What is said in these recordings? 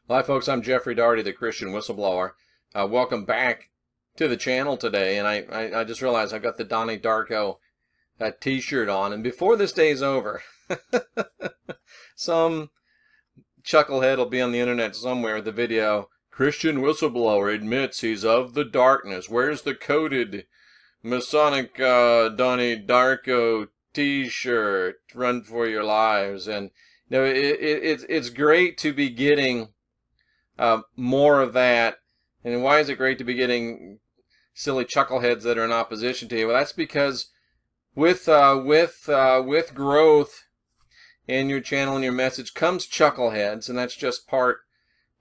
Hi folks, I'm Jeffrey Daugherty, the Christian Whistleblower. Welcome back to the channel today, and I just realized I've got the Donnie Darko t-shirt on, and before this day is over, some chucklehead will be on the internet somewhere with the video, Christian Whistleblower admits he's of the darkness. Where's the coded Masonic Donnie Darko t-shirt? Run for your lives. And you know, it's great to be getting more of that. And why is it great to be getting silly chuckleheads that are in opposition to you? Well, that's because with growth in your channel and your message comes chuckleheads, and that's just part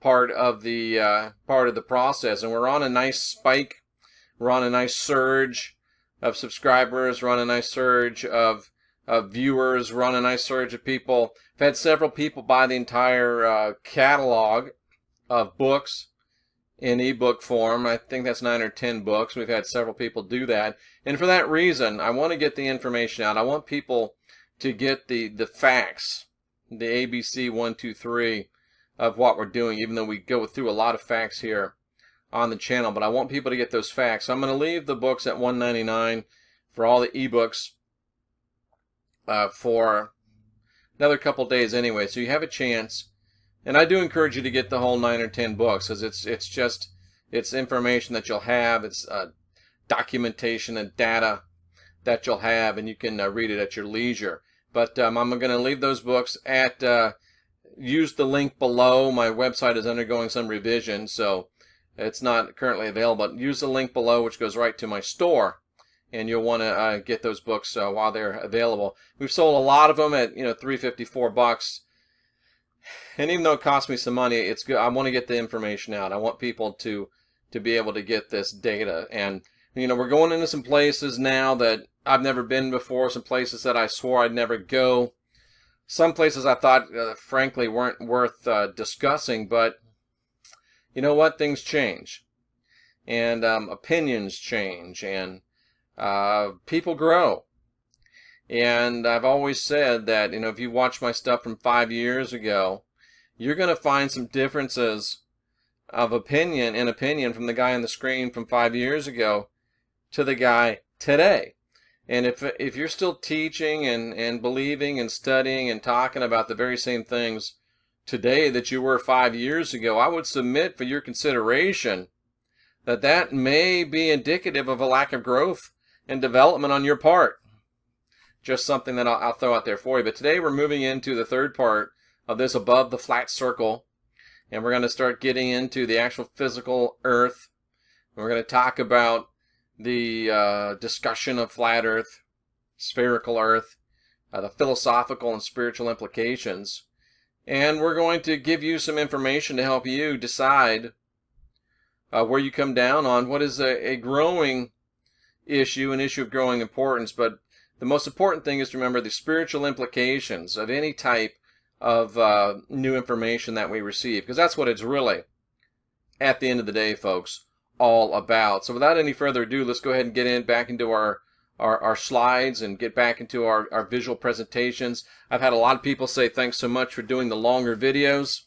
of the process. And we're on a nice spike. We're on a nice surge of subscribers. We're on a nice surge of viewers. We're on a nice surge of people. I've had several people buy the entire catalog of books in ebook form. I think that's 9 or 10 books. We've had several people do that. And for that reason, I want to get the information out. I want people to get the facts, the ABC 1, 2, 3 of what we're doing, even though we go through a lot of facts here on the channel. But I want people to get those facts. So I'm going to leave the books at $1.99 for all the ebooks for another couple days anyway. So you have a chance. And I do encourage you to get the whole 9 or 10 books, because it's information that you'll have. It's documentation and data that you'll have, and you can read it at your leisure. But I'm going to leave those books at, use the link below. My website is undergoing some revision, so it's not currently available. But use the link below, which goes right to my store, and you'll want to get those books while they're available. We've sold a lot of them at $3.54. And even though it costs me some money, it's good. I want to get the information out. I want people to be able to get this data. And we're going into some places now that I've never been before, some places that I swore I'd never go. Some places I thought, frankly, weren't worth discussing. But you know what? Things change. And opinions change. And people grow. And I've always said that, if you watch my stuff from 5 years ago, you're going to find some differences of opinion from the guy on the screen from 5 years ago to the guy today. And if you're still teaching and believing and studying and talking about the very same things today that you were 5 years ago, I would submit for your consideration that may be indicative of a lack of growth and development on your part. Just something that I'll throw out there for you. But today we're moving into the third part of this above the flat circle. And we're going to start getting into the actual physical earth. We're going to talk about the discussion of flat earth, spherical earth, the philosophical and spiritual implications. And we're going to give you some information to help you decide where you come down on what is a growing issue, an issue of growing importance. But the most important thing is to remember the spiritual implications of any type of new information that we receive, because that's what it's really, at the end of the day, folks, all about. So without any further ado, let's go ahead and get back into our slides and get back into our visual presentations. I've had a lot of people say thanks so much for doing the longer videos.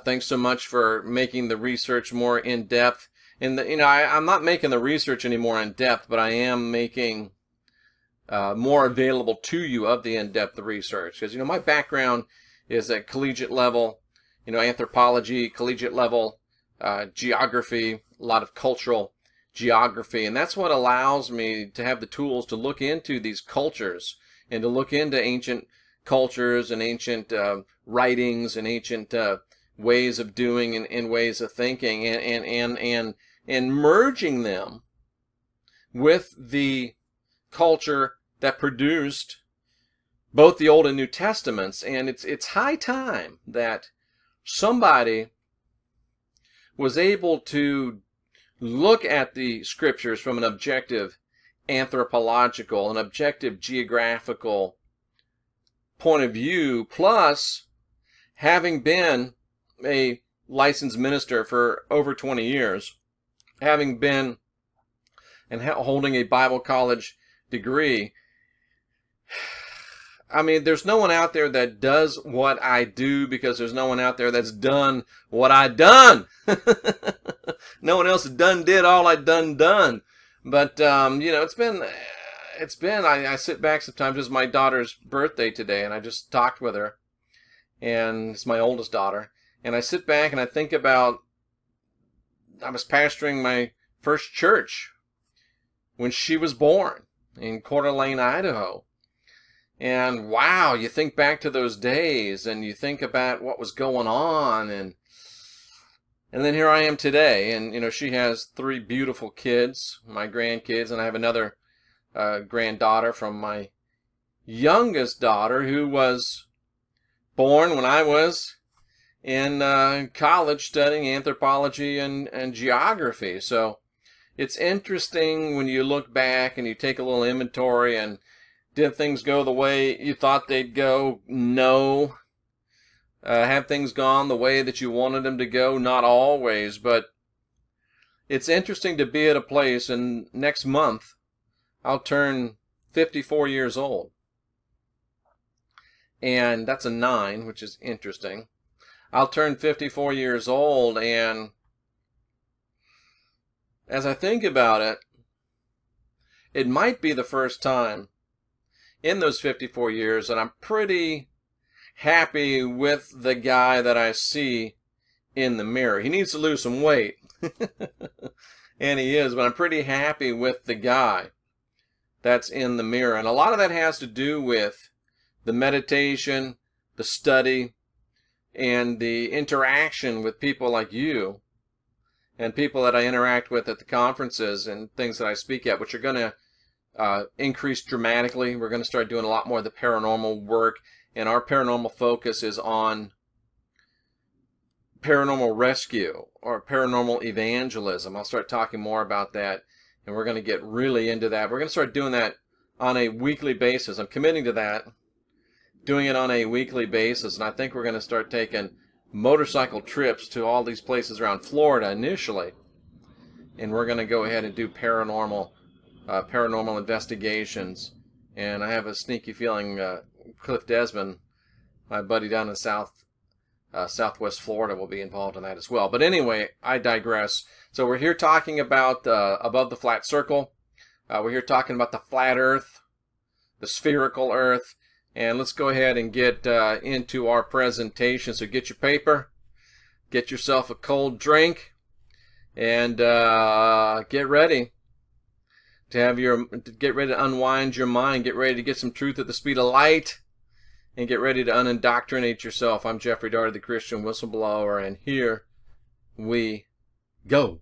Thanks so much for making the research more in-depth. And I'm not making the research any more in depth, but I am making more available to you of the in-depth research. Because my background is at collegiate level, anthropology, collegiate level, geography, a lot of cultural geography, and that's what allows me to have the tools to look into these cultures and to look into ancient cultures and ancient writings and ancient ways of doing and ways of thinking, and merging them with the culture that produced both the Old and New Testaments. And it's high time that somebody was able to look at the scriptures from an objective anthropological, an objective geographical point of view, plus having been a licensed minister for over 20 years, having been and holding a Bible college degree, I mean, there's no one out there that does what I do, because there's no one out there that's done what I done. No one else did all I done. But, you know, I sit back sometimes. It's my daughter's birthday today, and I just talked with her, and it's my oldest daughter, and I sit back and I think about, I was pastoring my first church when she was born in Coeur d'Alene, Idaho. And wow, you think back to those days and you think about what was going on, and then here I am today, and you know, she has 3 beautiful kids, my grandkids, and I have another granddaughter from my youngest daughter, who was born when I was in college studying anthropology and geography. So it's interesting when you look back and you take a little inventory, and did things go the way you thought they'd go? No. Have things gone the way that you wanted them to go? Not always, but it's interesting to be at a place, and next month I'll turn 54 years old. And that's a 9, which is interesting. I'll turn 54 years old, and as I think about it, it might be the first time in those 54 years that I'm pretty happy with the guy that I see in the mirror. He needs to lose some weight, and he is, but I'm pretty happy with the guy that's in the mirror. And a lot of that has to do with the meditation, the study, and the interaction with people like you, and people that I interact with at the conferences and things that I speak at, which are going to increase dramatically. We're going to start doing a lot more of the paranormal work, and our paranormal focus is on paranormal rescue or paranormal evangelism. I'll start talking more about that, and we're going to get really into that. We're going to start doing that on a weekly basis. I'm committing to that, doing it on a weekly basis, and I think we're going to start taking motorcycle trips to all these places around Florida initially, and we're going to go ahead and do paranormal investigations. And I have a sneaky feeling Cliff Desmond, my buddy down in Southwest Florida, will be involved in that as well. But anyway, I digress. So we're here talking about above the flat circle. We're here talking about the flat Earth, the spherical Earth, and let's go ahead and get into our presentation. So get your paper, get yourself a cold drink, and get ready to get ready to unwind your mind, get ready to get some truth at the speed of light, and get ready to unindoctrinate yourself. I'm Jeffrey Darty, the Christian Whistleblower, and here we go.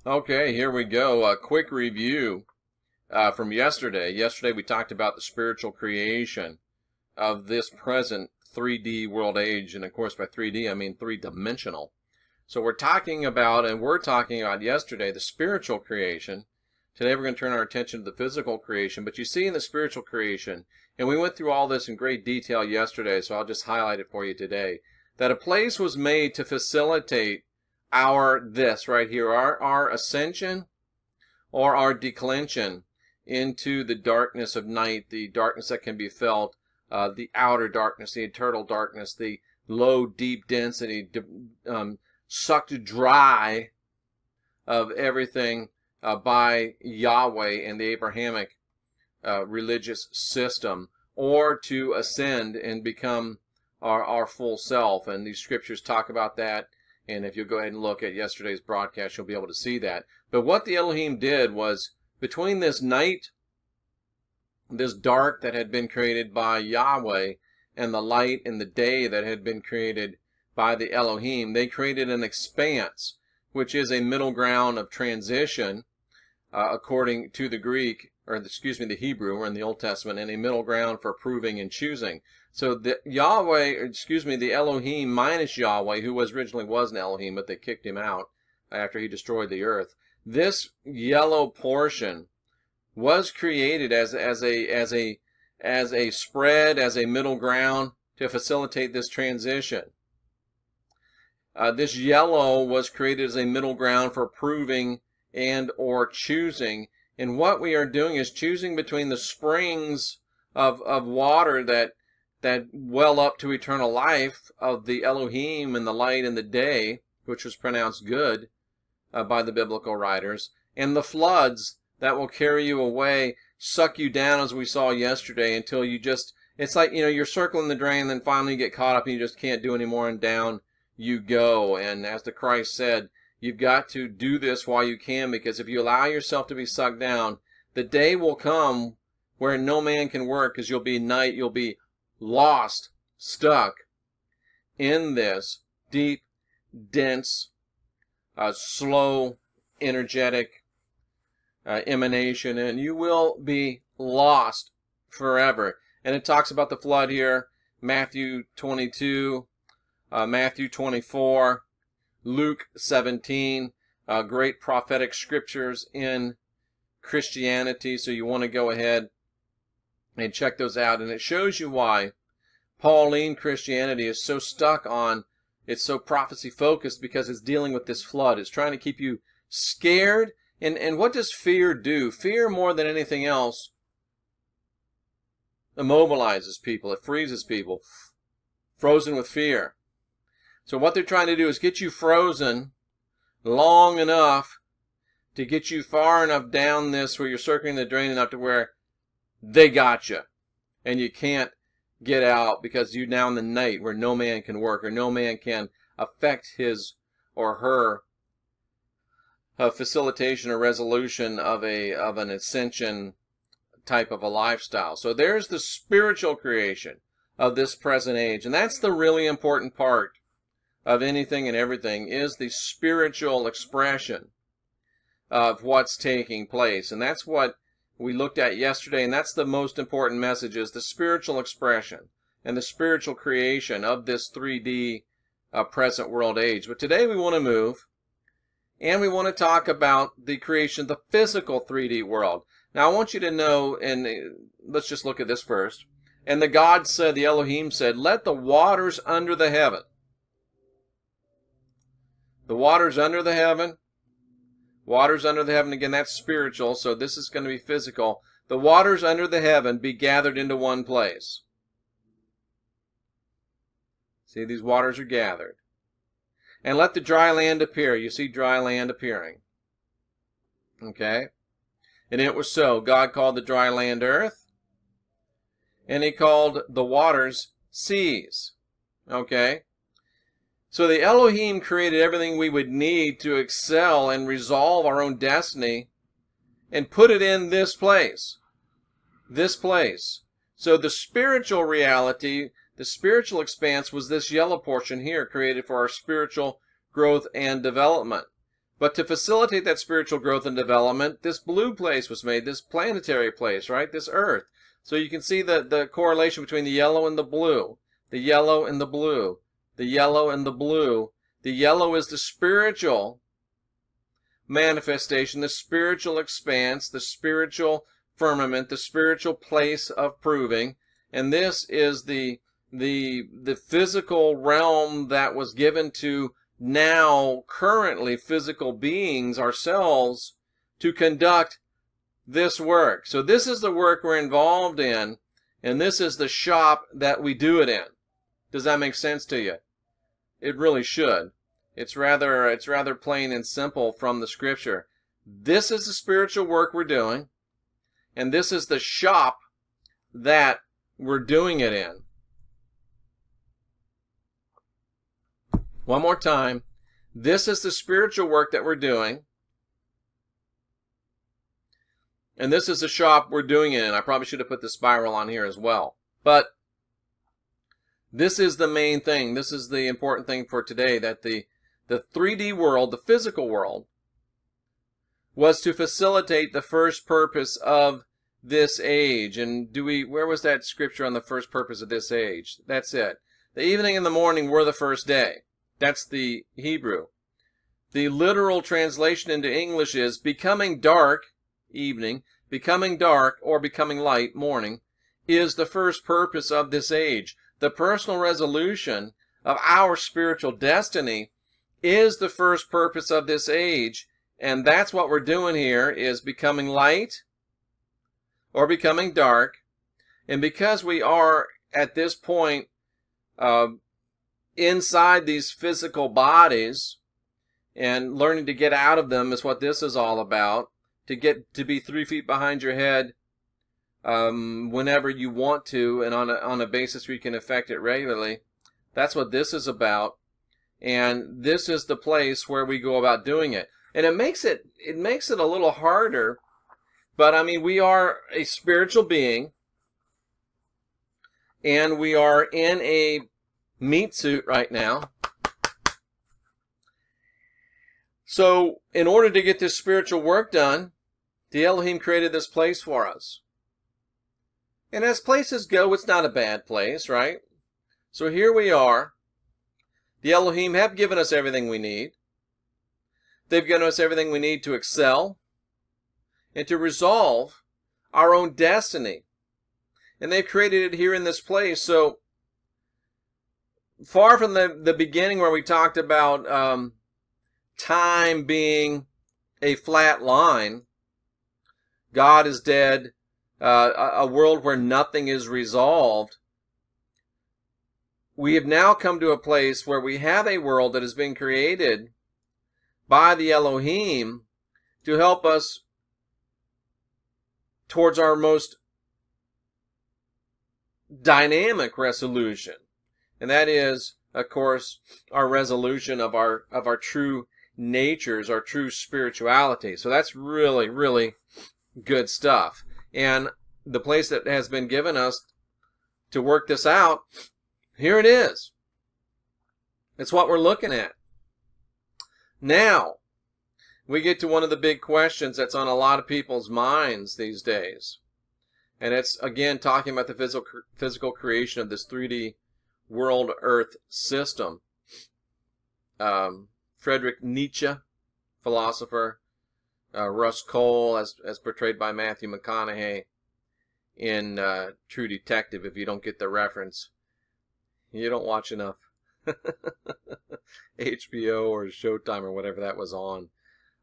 Okay, here we go. A quick review from yesterday. Yesterday we talked about the spiritual creation of this present 3D world age, and of course by 3D I mean 3-dimensional. So we're talking about yesterday the spiritual creation. Today we're going to turn our attention to the physical creation. But you see in the spiritual creation, and we went through all this in great detail yesterday, so I'll just highlight it for you today, that a place was made to facilitate this right here, our ascension or our declension into the darkness of night, the darkness that can be felt, the outer darkness, the eternal darkness, the low, deep density, sucked dry of everything by Yahweh and the Abrahamic religious system, or to ascend and become our full self. And these scriptures talk about that, and if you'll go ahead and look at yesterday's broadcast, you'll be able to see that. But what the Elohim did was, between this night, this dark that had been created by Yahweh, and the light and the day that had been created by the Elohim, they created an expanse, which is a middle ground of transition, according to the Greek, or excuse me, the Hebrew, or in the Old Testament, and a middle ground for proving and choosing. So the the Elohim minus Yahweh, who originally was an Elohim, but they kicked him out after he destroyed the earth. This yellow portion was created as a spread, as a middle ground to facilitate this transition. This yellow was created as a middle ground for proving and or choosing. And what we are doing is choosing between the springs of water that well up to eternal life, of the Elohim and the light and the day, which was pronounced good by the biblical writers, and the floods that will carry you away, suck you down, as we saw yesterday, until you just, it's like, you're circling the drain, then finally you get caught up and you just can't do anymore, and down you go. And as the Christ said, you've got to do this while you can, because if you allow yourself to be sucked down, the day will come where no man can work, because you'll be night, you'll be lost, stuck in this deep, dense, slow, energetic emanation, and you will be lost forever. And it talks about the flood here, Matthew 22, Matthew 24, Luke 17, great prophetic scriptures in Christianity, so you want to go ahead and check those out. And it shows you why Pauline Christianity is so stuck on, it's so prophecy focused, because it's dealing with this flood. It's trying to keep you scared. And what does fear do? Fear, more than anything else, immobilizes people. It freezes people, frozen with fear. So what they're trying to do is get you frozen long enough to get you far enough down this where you're circling the drain enough to where they got you, and you can't get out, because you're now in the night where no man can work, or no man can affect his or her facilitation or resolution of an ascension type of a lifestyle. So there's the spiritual creation of this present age, and that's the really important part of anything and everything, is the spiritual expression of what's taking place. And that's what we looked at yesterday, and that's the most important message, is the spiritual expression and the spiritual creation of this 3D present world age. But today we want to move, and we want to talk about the creation of the physical 3D world. Now I want you to know, and let's just look at this first. And the God said, the Elohim said, let the waters under the heaven. The waters under the heaven. Waters under the heaven, again, that's spiritual, so this is going to be physical. The waters under the heaven be gathered into one place. See, these waters are gathered. And let the dry land appear. You see dry land appearing. Okay? And it was so. God called the dry land earth, and he called the waters seas. Okay? So the Elohim created everything we would need to excel and resolve our own destiny, and put it in this place. This place. So the spiritual reality, the spiritual expanse, was this yellow portion here, created for our spiritual growth and development. But to facilitate that spiritual growth and development, this blue place was made, this planetary place, right? This earth. So you can see the correlation between the yellow and the blue. The yellow and the blue. The yellow and the blue. The yellow is the spiritual manifestation, the spiritual expanse, the spiritual firmament, the spiritual place of proving. And this is the physical realm that was given to now currently physical beings, ourselves, to conduct this work. So this is the work we're involved in, and this is the shop that we do it in. Does that make sense to you? It really should. It's rather plain and simple from the scripture. This is the spiritual work we're doing, and this is the shop that we're doing it in. One more time. This is the spiritual work that we're doing, and this is the shop we're doing it in. I probably should have put the spiral on here as well. But this is the main thing. This is the important thing for today, that the 3D world, the physical world, was to facilitate the first purpose of this age. And where was that scripture on the first purpose of this age? That's it. The evening and the morning were the first day. That's the Hebrew. The literal translation into English is becoming dark, evening, becoming dark or becoming light, morning, is the first purpose of this age. The personal resolution of our spiritual destiny is the first purpose of this age. And that's what we're doing here, is becoming light or becoming dark. And because we are at this point inside these physical bodies and learning to get out of them is what this is all about. To get to be 3 feet behind your head whenever you want to, and on a basis where you can affect it regularly. That's what this is about. And this is the place where we go about doing it. And it makes it a little harder. But I mean, we are a spiritual being, and we are in a meat suit right now. So in order to get this spiritual work done, the Elohim created this place for us. And as places go, it's not a bad place, right? So here we are. The Elohim have given us everything we need. They've given us everything we need to excel and to resolve our own destiny. And they've created it here in this place. So far from the beginning where we talked about time being a flat line, God is dead, a world where nothing is resolved, we have now come to a place where we have a world that has been created by the Elohim to help us towards our most dynamic resolution. And that is, of course, our resolution of our true natures, our true spirituality. So that's really, really good stuff. And the place that has been given us to work this out, here it is. It's what we're looking at. Now, we get to one of the big questions that's on a lot of people's minds these days. And it's, again, talking about the physical creation of this 3D world Earth system. Frederick Nietzsche, philosopher, Russ Cole, as portrayed by Matthew McConaughey in True Detective. If you don't get the reference, you don't watch enough HBO or Showtime or whatever that was on.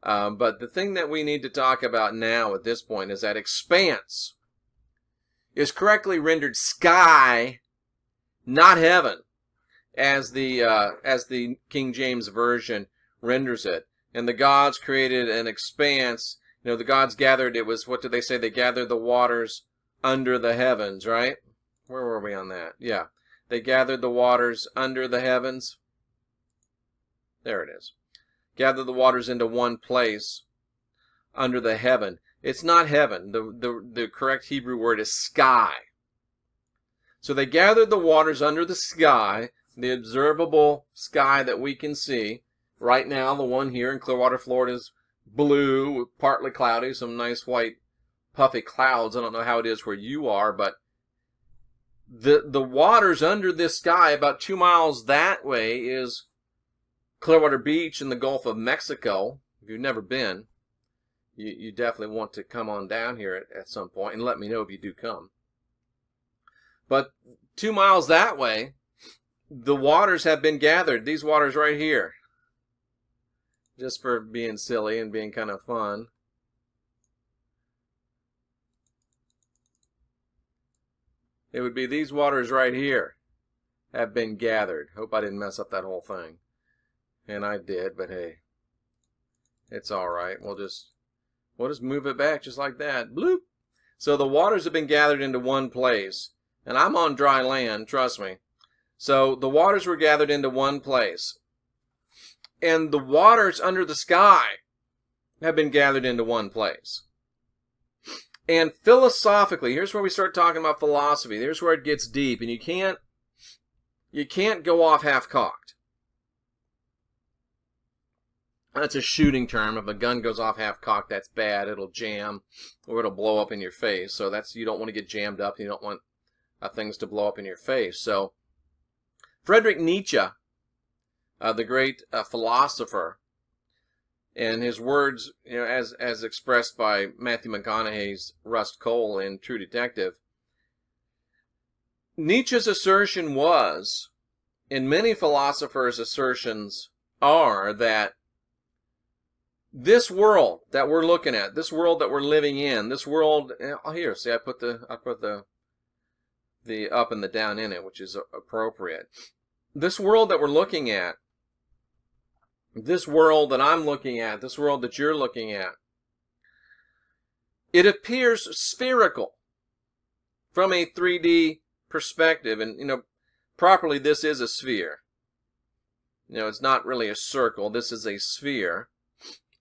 But the thing that we need to talk about now at this point is that expanse is correctly rendered sky, not heaven, as the King James Version renders it. And the gods created an expanse. You know, the gods gathered, it was, what did they say? They gathered the waters under the heavens, right? Where were we on that? Yeah. They gathered the waters under the heavens. There it is. Gathered the waters into one place under the heaven. It's not heaven. The correct Hebrew word is sky. So they gathered the waters under the sky, the observable sky that we can see. Right now, the one here in Clearwater, Florida is blue, partly cloudy, some nice white puffy clouds. I don't know how it is where you are, but the waters under this sky, about 2 miles that way, is Clearwater Beach in the Gulf of Mexico. If you've never been, you definitely want to come on down here at some point, and let me know if you do come. But 2 miles that way, the waters have been gathered. These waters right here. Just for being silly and being kind of fun. It would be these waters right here have been gathered. Hope I didn't mess up that whole thing. And I did, but hey, it's all right. We'll just move it back just like that. Bloop. So the waters have been gathered into one place. And I'm on dry land, trust me. So the waters were gathered into one place. And the waters under the sky have been gathered into one place. And philosophically, here's where we start talking about philosophy. Here's where it gets deep, and you can't go off half-cocked. That's a shooting term. If a gun goes off half-cocked, that's bad. It'll jam, or it'll blow up in your face. So you don't want to get jammed up. You don't want things to blow up in your face. So Frederick Nietzsche, the great philosopher, and his words, you know, as expressed by Matthew McConaughey's Russ Cole in True Detective, Nietzsche's assertion was, and many philosophers' assertions are, that this world that we're looking at, this world that we're living in, this world, here, see, I put the the up and the down in it, which is appropriate. This world that we're looking at, this world that I'm looking at, this world that you're looking at, it appears spherical from a 3D perspective. And, properly this is a sphere. It's not really a circle. This is a sphere.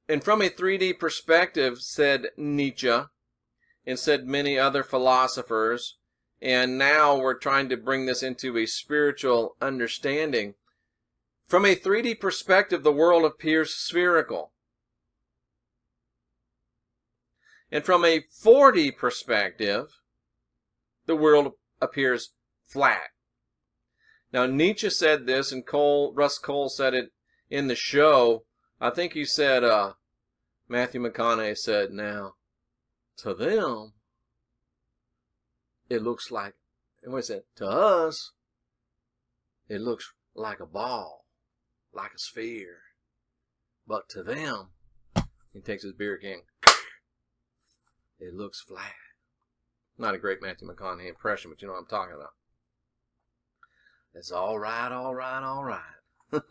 And from a 3D perspective, said Nietzsche, and said many other philosophers, and now we're trying to bring this into a spiritual understanding. From a 3D perspective, the world appears spherical. And from a 4D perspective, the world appears flat. Now, Nietzsche said this, and Russ Cole said it in the show. I think he said, Matthew McConaughey said, now, to them, it looks like, and what he said, to us, it looks like a ball, like a sphere. But to them, he takes his beer can, it looks flat. Not a great Matthew McConaughey impression, but you know what I'm talking about. It's all right, all right, all right.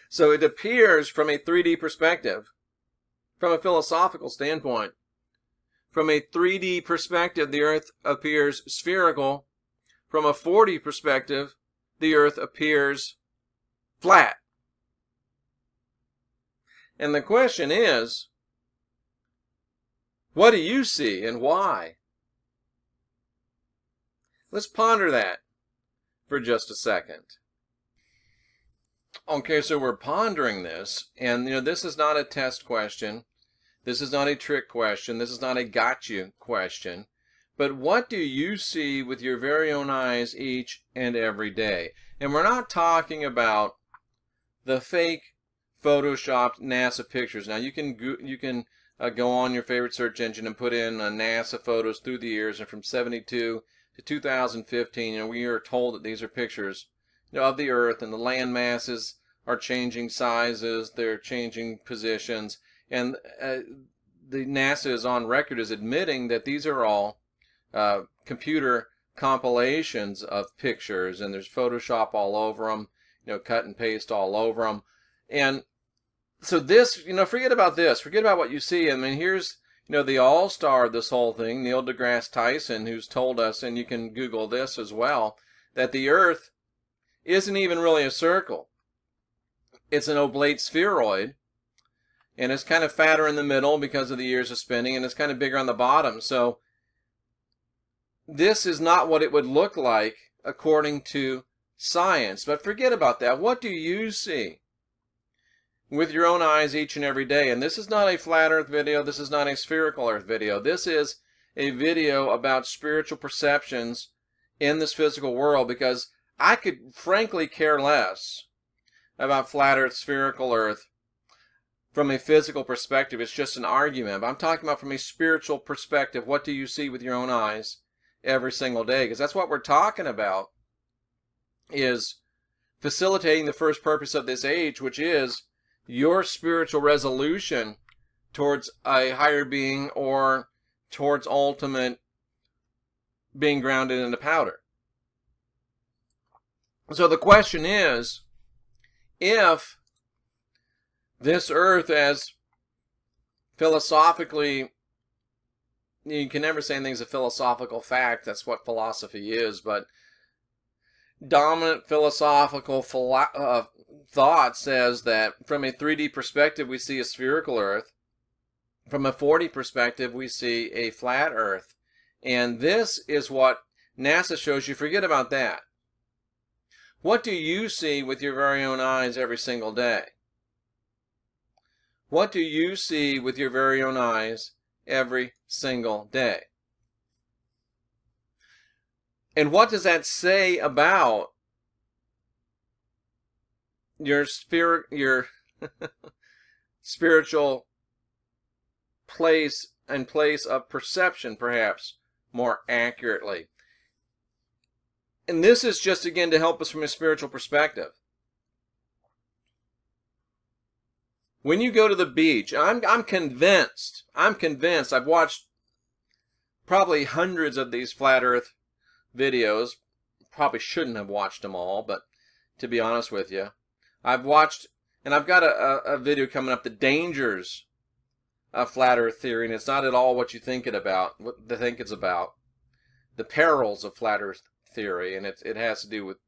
So it appears from a 3D perspective, from a philosophical standpoint, from a 3D perspective, the earth appears spherical. From a 4D perspective, the earth appears flat. And the question is, what do you see and why? Let's ponder that for just a second. Okay, so we're pondering this, and this is not a test question. This is not a trick question. This is not a gotcha question. But what do you see with your very own eyes each and every day? And we're not talking about the fake photoshopped NASA pictures. Now you can go on your favorite search engine and put in NASA photos through the years, and from 72 to 2015, we are told that these are pictures of the Earth, and the land masses are changing sizes, they're changing positions, and the NASA is on record as admitting that these are all computer compilations of pictures, and there's Photoshop all over them, cut and paste all over them. And so this, forget about this, forget about what you see. I mean, here's the all-star of this whole thing, Neil deGrasse Tyson, who's told us, and you can Google this as well, that the Earth isn't even really a circle. It's an oblate spheroid, and it's kind of fatter in the middle because of the years of spinning, and it's kind of bigger on the bottom. So this is not what it would look like according to science. But forget about that. What do you see with your own eyes each and every day? And this is not a flat earth video. This is not a spherical earth video. This is a video about spiritual perceptions in this physical world, because I could frankly care less about flat earth, spherical earth from a physical perspective. It's just an argument. But I'm talking about from a spiritual perspective. What do you see with your own eyes every single day? Because that's what we're talking about, is facilitating the first purpose of this age, which is your spiritual resolution towards a higher being, or towards ultimate being grounded into powder. So the question is, if this earth, as philosophically, you can never say anything's a philosophical fact, that's what philosophy is, but dominant philosophical thought says that from a 3D perspective we see a spherical earth, from a 4D perspective we see a flat earth, and this is what NASA shows you. Forget about that. What do you see with your very own eyes every single day? What do you see with your very own eyes every single day? And what does that say about your spiritual place and place of perception, perhaps more accurately? And this is just, again, to help us from a spiritual perspective. When you go to the beach, I'm convinced, I've watched probably hundreds of these flat earth videos. Probably shouldn't have watched them all, but to be honest with you, I've watched, and I've got a video coming up, the dangers of flat earth theory, and it's not at all what you think it's about. The perils of flat earth theory, and it has to do with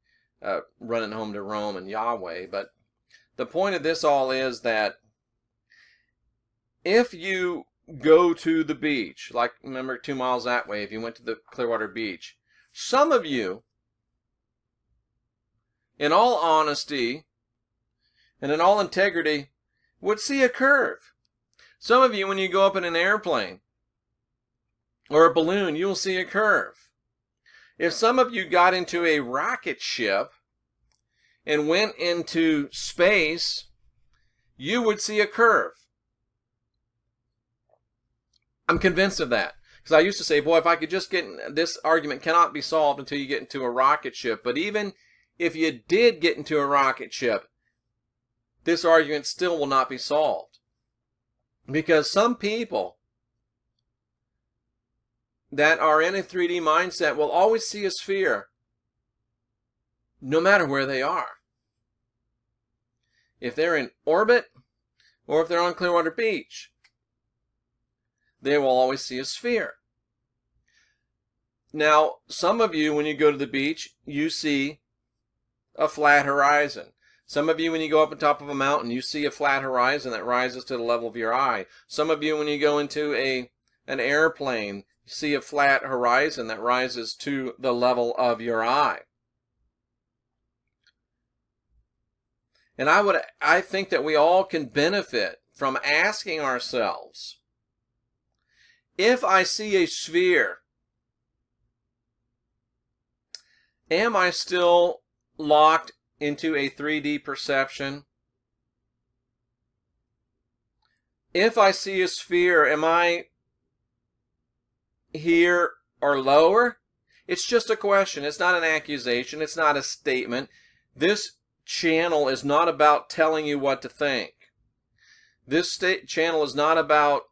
running home to Rome and Yahweh. But the point of this all is that if you go to the beach, like remember 2 miles that way, if you went to the Clearwater Beach, some of you, in all honesty and in all integrity, would see a curve. Some of you, when you go up in an airplane or a balloon, you'll see a curve. If some of you got into a rocket ship and went into space, you would see a curve. I'm convinced of that. Because I used to say, boy, if I could just get this argument cannot be solved until you get into a rocket ship. But even if you did get into a rocket ship, this argument still will not be solved. Because some people that are in a 3D mindset will always see a sphere no matter where they are. If they're in orbit or if they're on Clearwater Beach, they will always see a sphere. Now, some of you, when you go to the beach, you see a flat horizon. Some of you, when you go up on top of a mountain, you see a flat horizon that rises to the level of your eye. Some of you, when you go into an airplane, you see a flat horizon that rises to the level of your eye. And I think that we all can benefit from asking ourselves, if I see a sphere, am I still locked into a 3D perception? If I see a sphere, am I here or lower? It's just a question. It's not an accusation. It's not a statement. This channel is not about telling you what to think. This channel is not about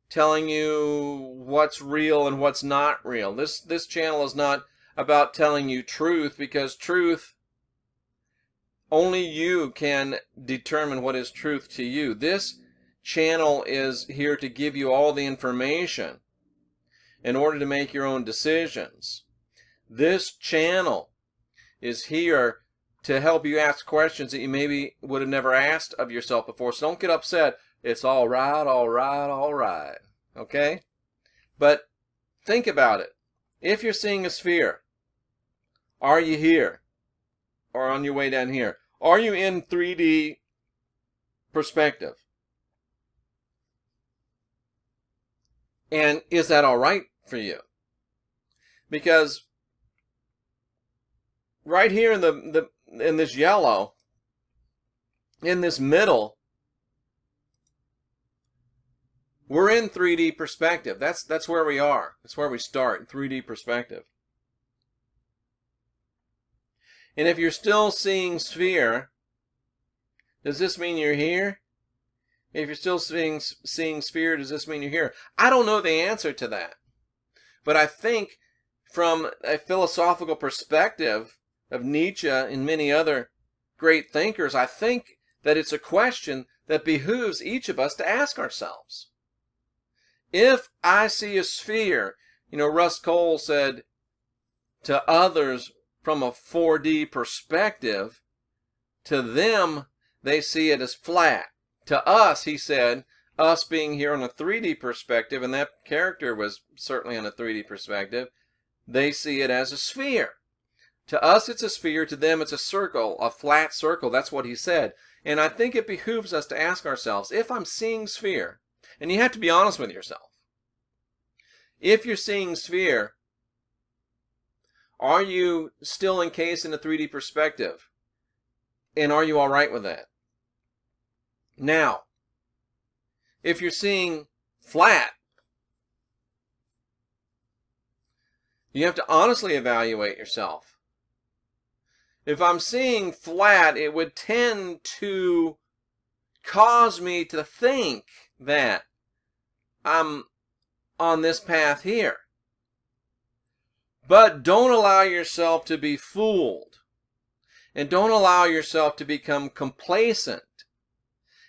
telling you what's real and what's not real. This channel is not about telling you truth, because truth, only you can determine what is truth to you. This channel is here to give you all the information in order to make your own decisions. This channel is here to help you ask questions that you maybe would have never asked of yourself before. So don't get upset. It's all right, all right, all right. Okay? But think about it. If you're seeing a sphere, are you here? Or on your way down here? Are you in 3D perspective? And is that all right for you? Because right here in this yellow, in this middle, we're in 3D perspective. That's where we are. That's where we start, 3D perspective. And if you're still seeing sphere, does this mean you're here? If you're still seeing sphere, does this mean you're here? I don't know the answer to that. But I think from a philosophical perspective of Nietzsche and many other great thinkers, I think that it's a question that behooves each of us to ask ourselves. If I see a sphere, Russ Cole said to others from a 4D perspective, to them, they see it as flat. To us, he said, us being here on a 3D perspective, and that character was certainly on a 3D perspective, they see it as a sphere. To us, it's a sphere. To them, it's a circle, a flat circle. That's what he said. And I think it behooves us to ask ourselves, if I'm seeing sphere, and you have to be honest with yourself, if you're seeing sphere, are you still encased in a 3D perspective? And are you all right with that? Now, if you're seeing flat, you have to honestly evaluate yourself. If I'm seeing flat, it would tend to cause me to think that I'm on this path here. But don't allow yourself to be fooled. And don't allow yourself to become complacent.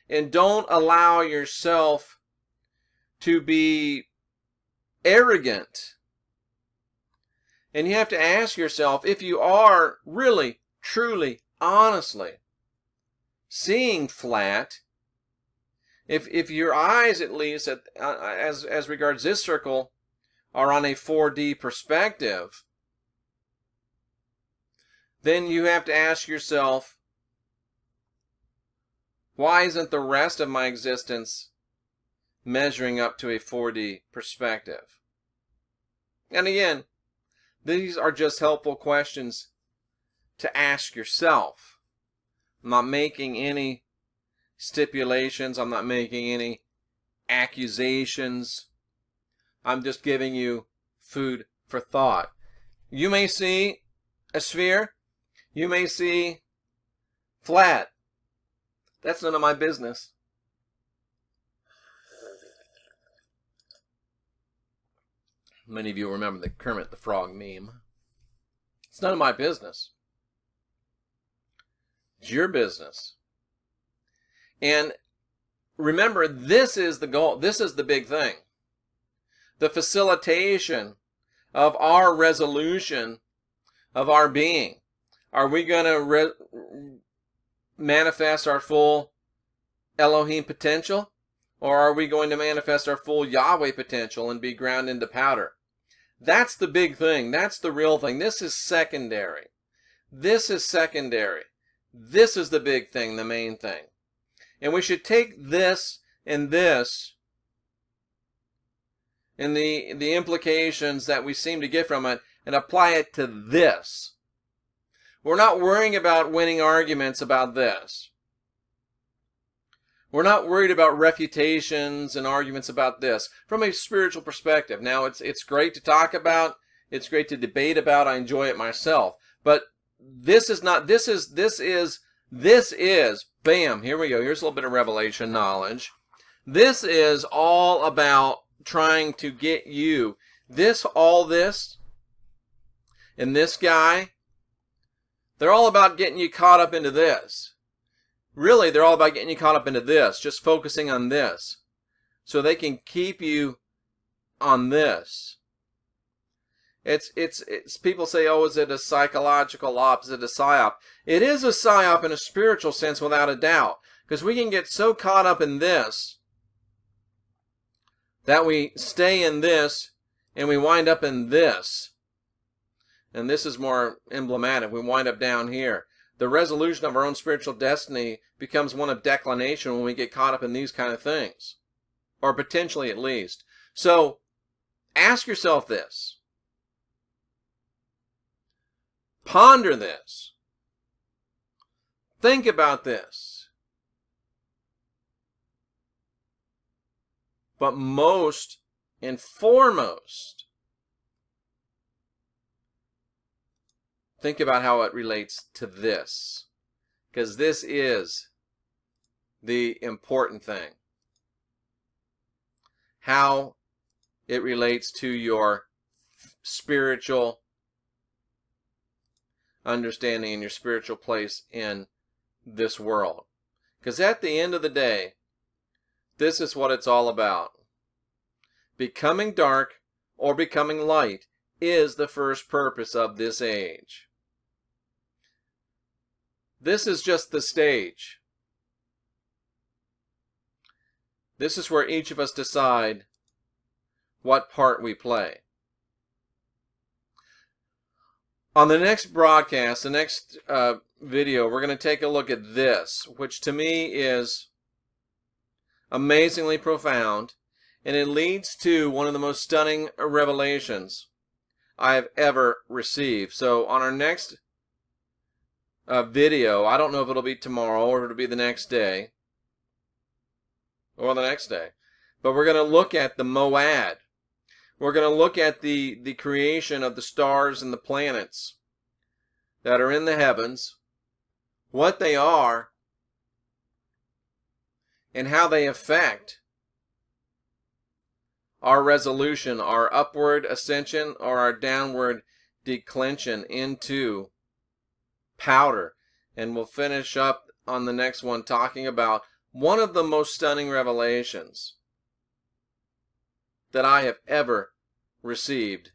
And don't allow yourself to be arrogant. And you have to ask yourself, if you are really, truly, honestly seeing flat, if your eyes, at least as regards this circle, are on a 4D perspective, then you have to ask yourself, why isn't the rest of my existence measuring up to a 4D perspective? And again, these are just helpful questions to ask yourself. I'm not making any stipulations. I'm not making any accusations. I'm just giving you food for thought. You may see a sphere. You may see flat. That's none of my business. Many of you remember the Kermit the Frog meme. It's none of my business. It's your business. And remember, this is the goal. This is the big thing. The facilitation of our resolution of our being. Are we going to manifest our full Elohim potential? Or are we going to manifest our full Yahweh potential and be ground into powder? That's the big thing. That's the real thing. This is secondary. This is secondary. This is the big thing, the main thing. And we should take this and the implications that we seem to get from it and apply it to this. We're not worrying about winning arguments about this. We're not worried about refutations and arguments about this from a spiritual perspective. Now, it's great to talk about. It's great to debate about. I enjoy it myself. But this is not, this is, bam, here we go. Here's a little bit of revelation knowledge. This is all about trying to get you, all this, and this guy, they're all about getting you caught up into this. Really, they're all about getting you caught up into this, just focusing on this, so they can keep you on this. It's people say, oh, is it a psychological op? Is it a psyop? It is a psyop in a spiritual sense, without a doubt, because we can get so caught up in this that we stay in this and we wind up in this. And this is more emblematic. We wind up down here. The resolution of our own spiritual destiny becomes one of declination when we get caught up in these kind of things, or potentially at least. So ask yourself this. Ponder this. Think about this. But most and foremost, think about how it relates to this. Because this is the important thing. How it relates to your spiritual understanding and your spiritual place in this world. Because at the end of the day, this is what it's all about. Becoming dark or becoming light is the first purpose of this age. This is just the stage. This is where each of us decide what part we play. On the next broadcast, the next video, we're going to take a look at this, which to me is amazingly profound, and it leads to one of the most stunning revelations I have ever received. So on our next video, I don't know if it'll be tomorrow or it'll be the next day, or the next day, but we're going to look at the Moad. We're going to look at the creation of the stars and the planets that are in the heavens, what they are, and how they affect our resolution, our upward ascension, or our downward declension into powder. And we'll finish up on the next one talking about one of the most stunning revelations that I have ever received,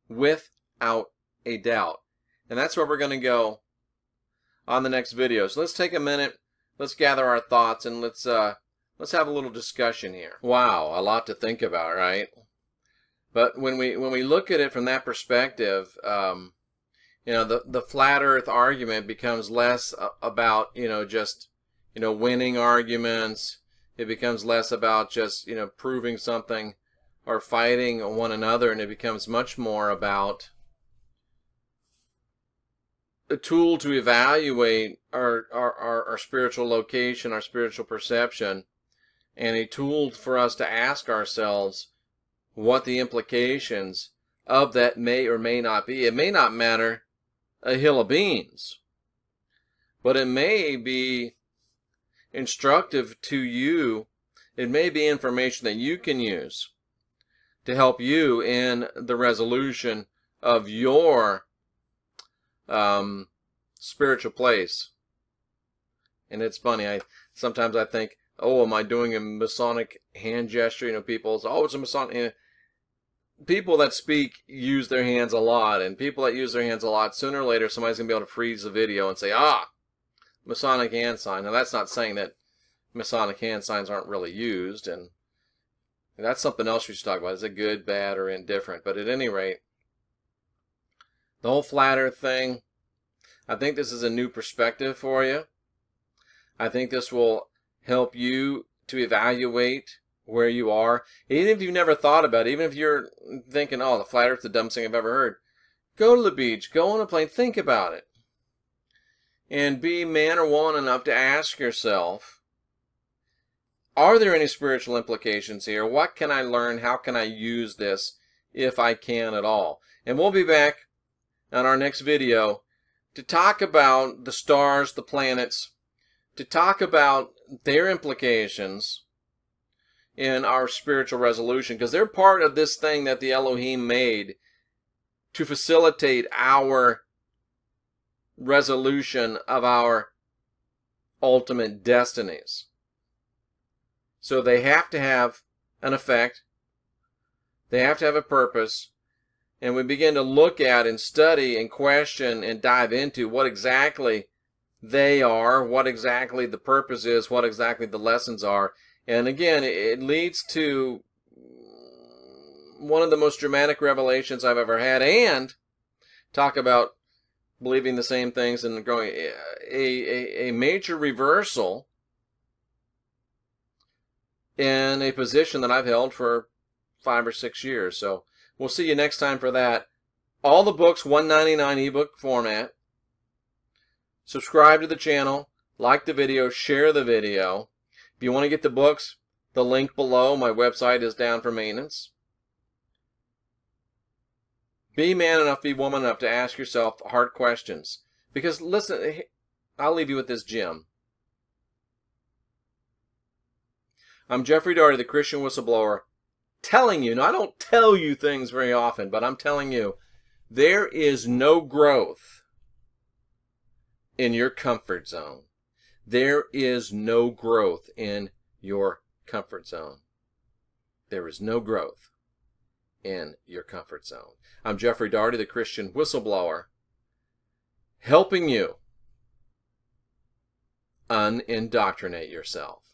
without a doubt. And that's where we're going to go on the next video. So let's take a minute, let's gather our thoughts, and let's have a little discussion here. Wow, a lot to think about, right? But when we look at it from that perspective, you know, the flat earth argument becomes less about, you know, just, you know, winning arguments. It becomes less about just, you know, proving something or fighting one another, and it becomes much more about a tool to evaluate our spiritual location, our spiritual perception, and a tool for us to ask ourselves what the implications of that may or may not be. It may not matter a hill of beans, but it may be instructive to you. It may be information that you can use to help you in the resolution of your spiritual place. And it's funny, sometimes I think, oh, am I doing a Masonic hand gesture? You know, people say, oh, it's a Masonic. People that speak use their hands a lot, and people that use their hands a lot, sooner or later somebody's going to be able to freeze the video and say, ah, Masonic hand sign. Now that's not saying that Masonic hand signs aren't really used, and that's something else we should talk about. Is it good, bad, or indifferent? But at any rate, the whole flat earth thing, I think this is a new perspective for you. I think this will help you to evaluate where you are. Even if you've never thought about it, even if you're thinking, oh, the flat earth's the dumbest thing I've ever heard, go to the beach, go on a plane, think about it. And be man or woman enough to ask yourself, are there any spiritual implications here? What can I learn? How can I use this, if I can at all? And we'll be back on our next video to talk about the stars, the planets, to talk about their implications in our spiritual resolution, because they're part of this thing that the Elohim made to facilitate our resolution of our ultimate destinies. So they have to have an effect. They have to have a purpose. And we begin to look at and study and question and dive into what exactly they are, what exactly the purpose is, what exactly the lessons are. And again, it leads to one of the most dramatic revelations I've ever had, and talk about believing the same things and growing a major reversal in a position that I've held for 5 or 6 years. So we'll see you next time for that. All the books, $1.99 ebook format. Subscribe to the channel, like the video, share the video. If you want to get the books, the link below. My website is down for maintenance. Be man enough, be woman enough to ask yourself hard questions. Because listen, I'll leave you with this gem. I'm Jeffrey Daugherty, the Christian Whistleblower, telling you, now I don't tell you things very often, but I'm telling you, there is no growth in your comfort zone. There is no growth in your comfort zone. There is no growth in your comfort zone. I'm Jeffrey Daugherty, the Christian Whistleblower, helping you unindoctrinate yourself.